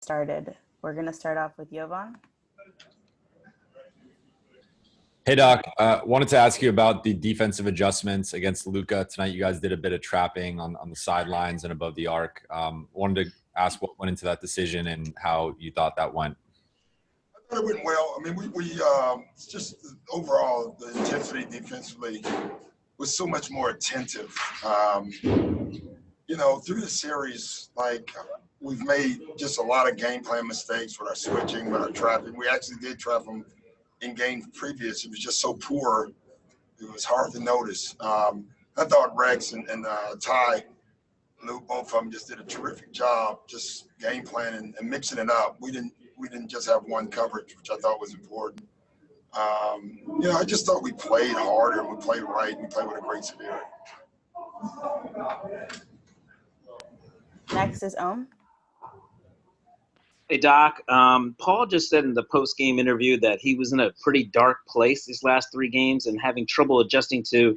started. We're going to start off with Jovan. Hey, Doc. Wanted to ask you about the defensive adjustments against Luka. Tonight, you guys did a bit of trapping on the sidelines and above the arc. Wanted to ask what went into that decision and how you thought that went. I thought it went well. I mean, we just overall, the intensity defensively was so much more attentive. Through the series, we've made just a lot of game plan mistakes with our switching, with our trapping. We actually did trap them in games previous. It was just so poor, it was hard to notice. I thought Rex and Ty, Luke, both of them just did a terrific job just game planning and mixing it up. We didn't just have one coverage, which I thought was important. I just thought we played harder, we played right, and we played with a great spirit. Next is Ohm. Hey, Doc. Paul just said in the post-game interview that he was in a pretty dark place these last 3 games and having trouble adjusting to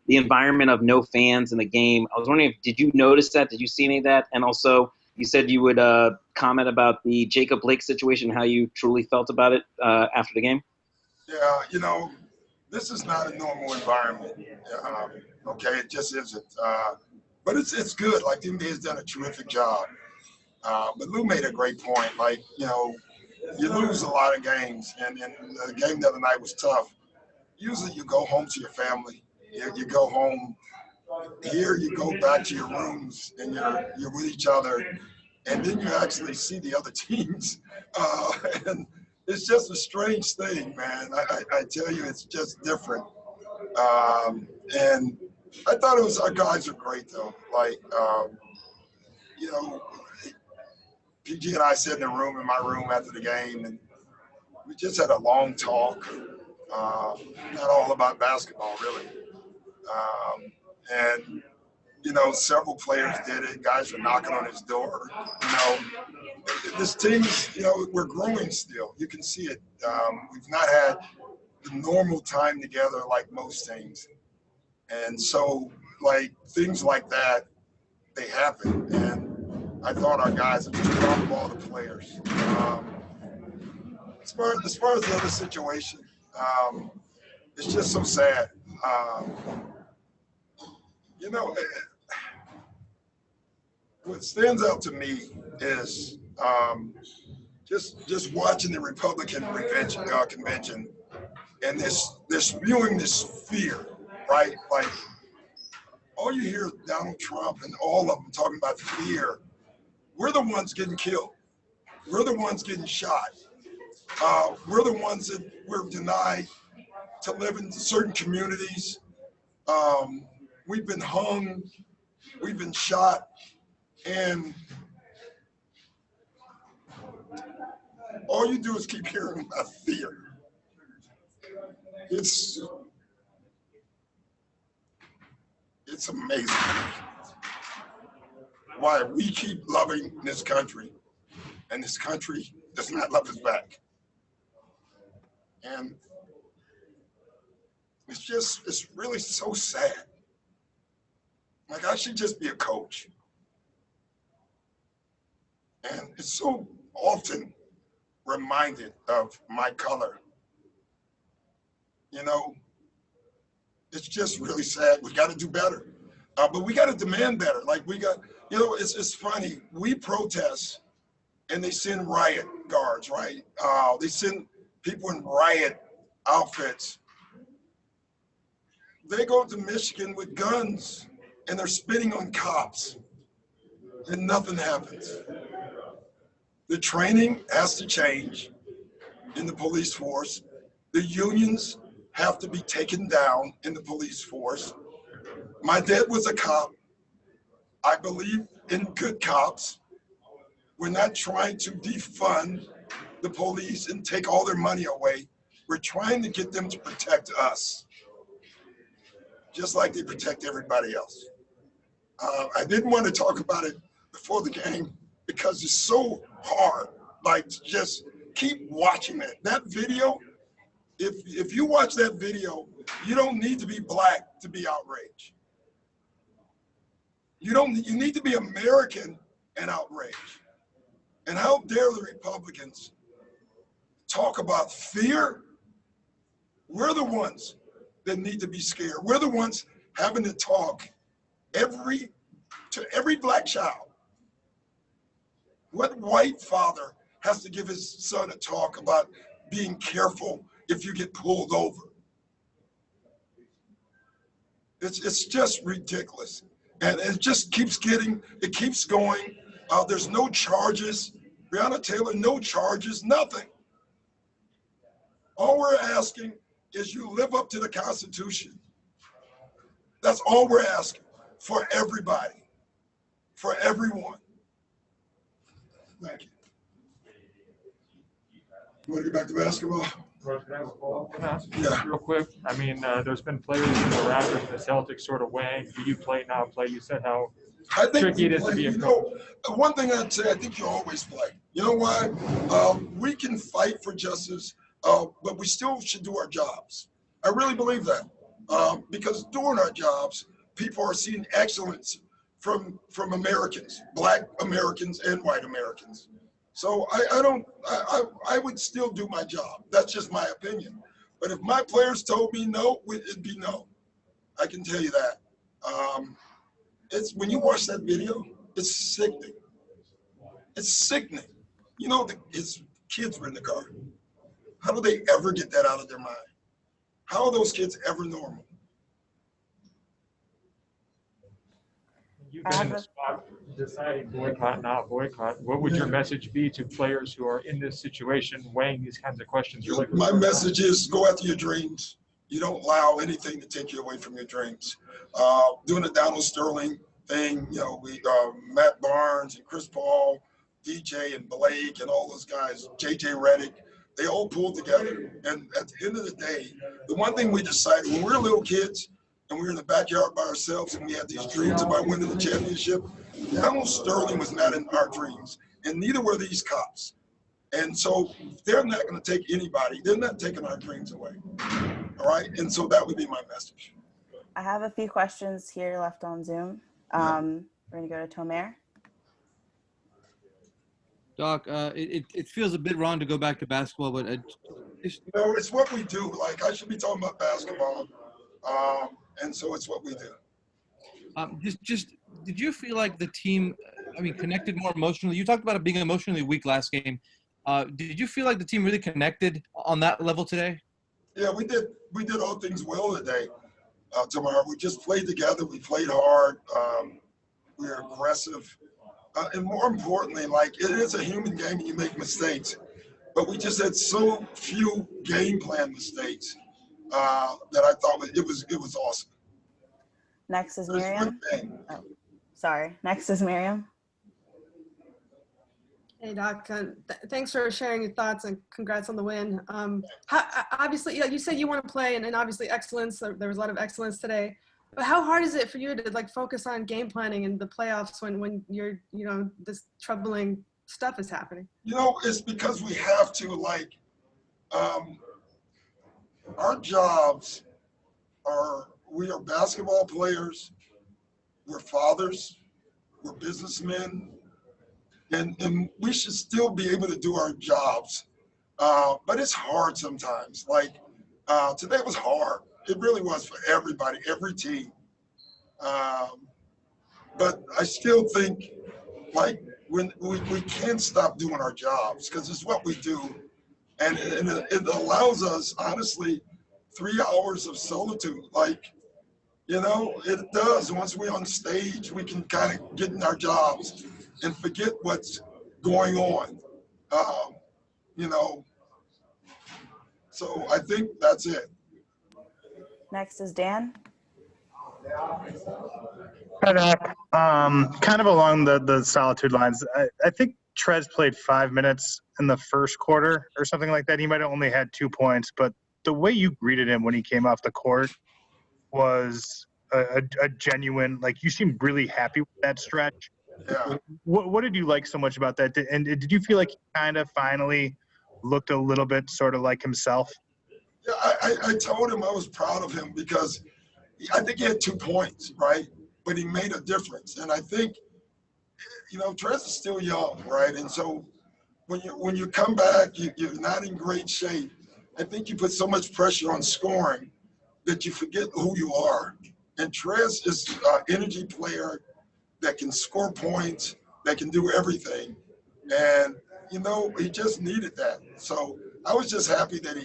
the environment of no fans in the game. I was wondering, did you notice that? Did you see any of that? And also, you said you would comment about the Jacob Blake situation, how you truly felt about it after the game. Yeah, this is not a normal environment. Okay, it just isn't. But it's good. Like, the NBA has done a terrific job. But Lou made a great point. You lose a lot of games, and the game the other night was tough. Usually you go home to your family. You go home. Here you go back to your rooms, and you're with each other, and then you actually see the other teams. And it's just a strange thing, man. I tell you, it's just different. And I thought our guys are great, though. PG and I sat in my room after the game, and we just had a long talk. Not all about basketball, really. Several players did it. Guys were knocking on his door. This team is, we're growing still. You can see it. We've not had the normal time together like most teams. And so, things like that, they happen. And I thought our guys have just dropped all the players. As far as the other situation, it's just so sad. What stands out to me is just watching the Republican convention and they're spewing this fear, right? All you hear is Donald Trump and all of them talking about fear. We're the ones getting killed. We're the ones getting shot. We're the ones that we're denied to live in certain communities. We've been hung. We've been shot. And all you do is keep hearing about fear. It's amazing why we keep loving this country, and this country does not love us back. And it's really so sad. I should just be a coach. And it's so often reminded of my color. It's just really sad. We got to do better. But we got to demand better. It's funny. We protest and they send riot guards, right? They send people in riot outfits. They go to Michigan with guns and they're spitting on cops and nothing happens. The training has to change in the police force. The unions have to be taken down in the police force. My dad was a cop. I believe in good cops. We're not trying to defund the police and take all their money away. We're trying to get them to protect us, just like they protect everybody else. I didn't want to talk about it before the game because it's so hard. Just keep watching it. That video, if you watch that video, you don't need to be black to be outraged. You need to be American and outraged. And how dare the Republicans talk about fear? We're the ones that need to be scared. We're the ones having to talk to every black child. What white father has to give his son a talk about being careful if you get pulled over? It's just ridiculous. And it just keeps going. There's no charges. Breonna Taylor, no charges, nothing. All we're asking is you live up to the Constitution. That's all we're asking for everybody, for everyone. Thank you. You want to get back to basketball? Can I ask you Yeah. real quick? I mean, there's been players in the Raptors and the Celtics sort of weighing, do you play, not play? You said how I think tricky it is to be a coach. one thing I'd say, I think you always play. You know why? We can fight for justice, but we still should do our jobs. I really believe that. Because doing our jobs, people are seeing excellence from Americans, black Americans and white Americans. So I would still do my job. That's just my opinion. But if my players told me no, it'd be no. I can tell you that. It's when you watch that video, it's sickening. It's sickening. You know, his kids were in the car. How do they ever get that out of their mind? How are those kids ever normal? You've been in the spot deciding boycott, not boycott. What would your message be to players who are in this situation weighing these kinds of questions? My message is go after your dreams. You don't allow anything to take you away from your dreams. Doing the Donald Sterling thing, you know, Matt Barnes and Chris Paul, DJ and Blake and all those guys, JJ Redick, they all pulled together. And at the end of the day, the one thing we decided when we were little kids and we were in the backyard by ourselves and we had these dreams about winning the championship, Donald Sterling was not in our dreams, and neither were these cops. And so they're not going to take anybody. They're not taking our dreams away. All right. And so that would be my message. I have a few questions here left on Zoom. We're going to go to Tomer. Doc, it feels a bit wrong to go back to basketball, but No, it's what we do. Like, I should be talking about basketball. And so it's what we do. Did you feel like the team, connected more emotionally? You talked about it being emotionally weak last game. Did you feel like the team really connected on that level today? Yeah, we did. We did all things well today. Tomorrow, we just played together. We played hard. We were aggressive. And more importantly, like, it is a human game and you make mistakes. But we just had so few game plan mistakes that I thought it was awesome. Next is Miriam. Oh, sorry. Next is Miriam. Hey, Doc. Thanks for sharing your thoughts and congrats on the win. Obviously, you said you want to play and obviously excellence. There was a lot of excellence today. But how hard is it for you to focus on game planning in the playoffs when you're, this troubling stuff is happening? It's because we have to, our jobs we are basketball players, we're fathers, we're businessmen, and we should still be able to do our jobs. But it's hard sometimes. Today was hard. It really was for everybody, every team. But I still think, when we can't stop doing our jobs because it's what we do. And it allows us, honestly, 3 hours of solitude. It does. Once we're on stage, we can kind of get in our jobs and forget what's going on. So I think that's it. Next is Dan. Hi, Doc. Kind of along the solitude lines, I think Trez played 5 minutes in the first quarter or something like that. He might have only had 2 points, but the way you greeted him when he came off the court was a genuine, you seemed really happy with that stretch. Yeah. What did you like so much about that? And did you feel like he kind of finally looked a little bit sort of like himself? Yeah, I told him I was proud of him because I think he had 2 points, right? But he made a difference. And I think, Trez is still young, right? And so when you come back, you're not in great shape. I think you put so much pressure on scoring that you forget who you are. And Trez is an energy player that can score points, that can do everything. And, you know, he just needed that. So I was just happy that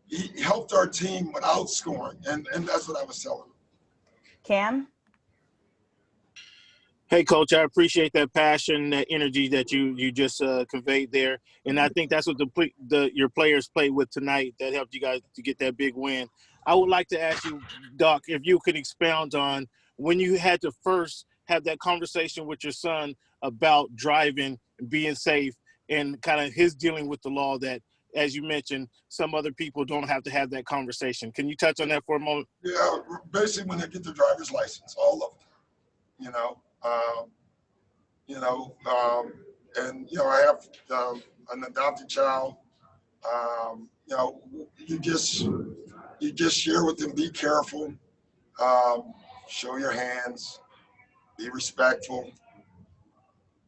he helped our team without scoring. And that's what I was telling him. Cam? Hey, Coach, I appreciate that passion, that energy that you just conveyed there. And I think that's what your players played with tonight that helped you guys to get that big win. I would like to ask you, Doc, if you could expound on when you had to first have that conversation with your son about driving, being safe, and kind of his dealing with the law that, as you mentioned, some other people don't have to have that conversation. Can you touch on that for a moment? Yeah, basically when they get their driver's license, all of them, you know. And, you know, I have an adopted child. You know, you just share with them, be careful, show your hands, be respectful.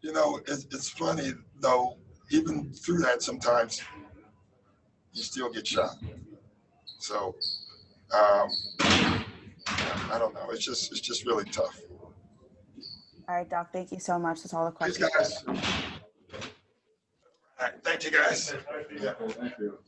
You know, it's funny though, even through that sometimes you still get shot. So I don't know. It's just really tough. All right, Doc, thank you so much. That's all the Thanks, questions. guys. All right, thank you, guys. Yeah. Thank you.